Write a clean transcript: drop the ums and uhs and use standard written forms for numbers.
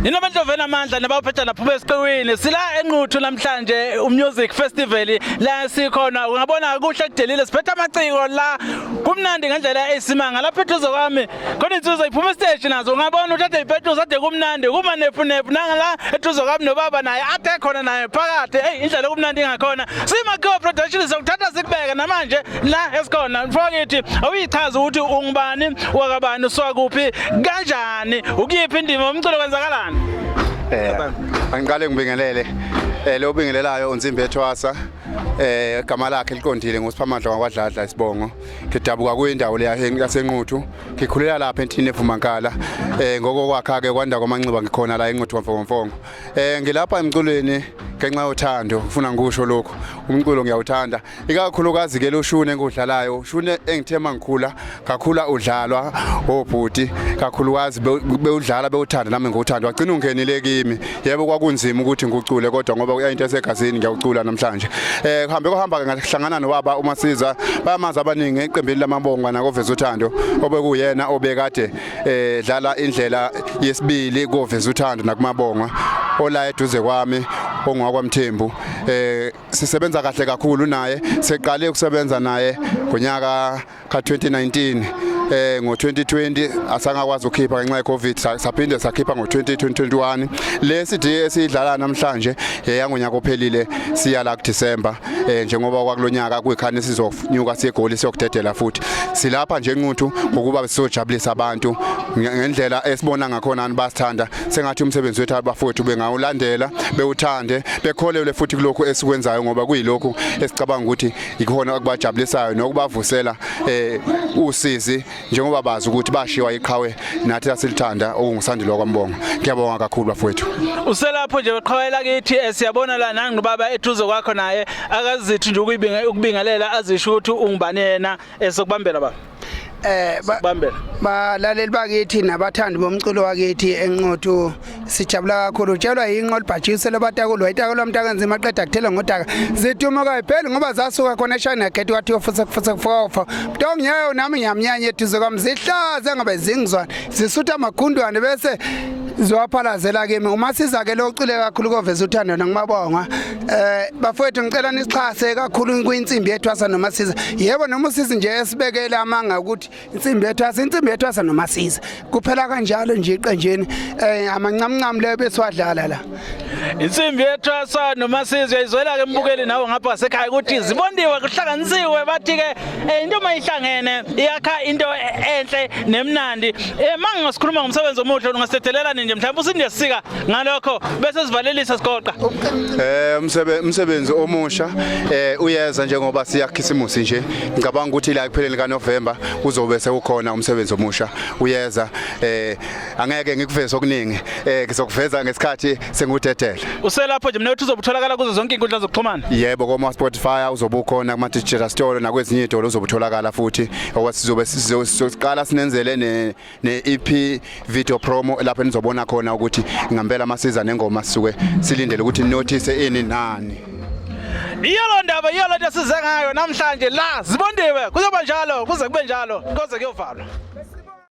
Ninabantu vena amandla nabaphetha naphuma esiqewini sila Nquthu namhlanje umusic festival la sikhona ungabona kuhle kudelile siphethe amaciko la kumnandi ngendlela esimanga lapha eduze kwami khona insizwa iphuma stage nazo ngabona uthathe ipetrol ade kumnandi kuma nefu nangala eduze kwami nobaba naye ade khona naye phakathi indlela kumnandi ngakhona simakho production sokuthatha sikubeka namanje la esikhona mfokithi awuyichaza ukuthi ungubani wakabani uswakuphi kanjani ukuyiphi indima umculo kwenzakalani angiqale ngibingelele lo bingelelayo Insimbi Yethwasa igama lakhe liqondile ngosiphamandla wakwadladla isibongo ngidabuka kwindawo leya yaseNquthu ngikhulela lapha entini evumankala ngokokwakha ke kwanda kwamanxiba ngikhona la eNquthu mfongo ngilapha emculweni ngenxa yothando ufuna ngisho lokho umculo ngiyawuthanda ikakhulukazi ke lo shune engudlalayo shune engithema ngikhula kakhula udlalwa obhuti kakhulukazi bewudlala bewuthanda nami ngikuthanda wagcina ungenile kimi yebo kwakunzima ukuthi ngikucule kodwa ngoba kuyinto esegazini ngiyawucula namhlanje kuhamba ngahlangana nobaba uMasiza bayamazi abaningi eqembini lamabonga nakoveza uthando obekuyena obekade dlala indlela yesibili koveza uthando nakumabonga ola eduze kwami ongakwamthembu sisebenza kahle kakhulu naye seqale ukusebenza naye ngonyaka ka2019 ngo2020 asangakwazi ukukhipha ngenxa yeCovid saphinde sakhipha ngo2021 le CD esidlala namhlanje yangonyaka ophelile siya la kuDisember njengoba kwakulonyaka kuyikhani sizonyuka sigoli siyokudedela futhi silapha nje eNquthu ngokuba sisojabulisa abantu ngendlela esibona ngakhona basithanda sengathi umsebenzi wethu abafowethu bengawulandela bewuthande bekholelwe futhi kuloko esikwenzayo ngoba kuyilokhu esicabanga ukuthi ikhona okubajabulisayo nokubavusela usizi njengoba bazi ukuthi bashiwa iqhawe nathi asilithanda okungisandile kwambonga ngiyabonga kakhulu bafowethu uselapho nje beqhawela kithi siyabona la nangu nobaba eduze kwakho naye akazithi nje ukubingelela azisho ukuthi ungubani yena esokubambela baba balaleli bakithi nabathandi bomculo wakithi eNquthu sijabula kakhulu utshelwa yinqo libhajise lobatakulo wayitakulo mntakanzima aqeda kuthela ngodaka zituma kayipheli ngoba zasuka khona eshana gate wathi ufusa kufofa ntongiyayo nami ngiyamnyanya eduze kwamzihlaza ngabe zingizwana zisutha amagundwane bese ziwaphalazela kimi uMasiza ke locule kakhulu koveza uthando nakumabonga bafowethu ngicela nisixhase kakhulu kuinsimbi Yethwasa Nomasiza yebo noMasiza nje esibekela amanga ukuthi Insimbi Yethwasa Nomasiza kuphela kanjalo nje iqenjeni amancamncam leyo besiwadlala la Insimbi Yethwasa Nomasiza uyizwela ke mbukeli nawe ngapha sekhaya ukuthi zibondiwe kuhlanganisiwe bathi ke into mayihlangene iyakha into enhle nemnandi mangasikhuluma ngomsebenzi omuhle ungasethelela nje mhlawumbe usindiyasika ngalokho bese sivalelisa sigoqa umsebenzi omusha uyeza njengoba siyakhisimusi nje ngicabanga ukuthi la ekupheleni kaNovember uzobe sekukhona umsebenzi omusha uyeza angeke ngikuveze okuningi ngizokuveza ngesikhathi sengudedela uselapho nje mnethu uzobutholakala kuzo zonke inkundla zokuxhumana yebo koma Spotify uzobukhona kuma digital store nakwezinye izitolo uzobutholakala futhi okwasizobe sizoqala sinenzele ne EP video promo lapha nizobona khona ukuthi ngempela Masiza nengoma sisuke silindele ukuthi notice ini nani iyolo ndaba iyolo nto size ngayo namhlanje la zibondiwe kuzoba njalo kuze kube njalo kuze kuyovalwa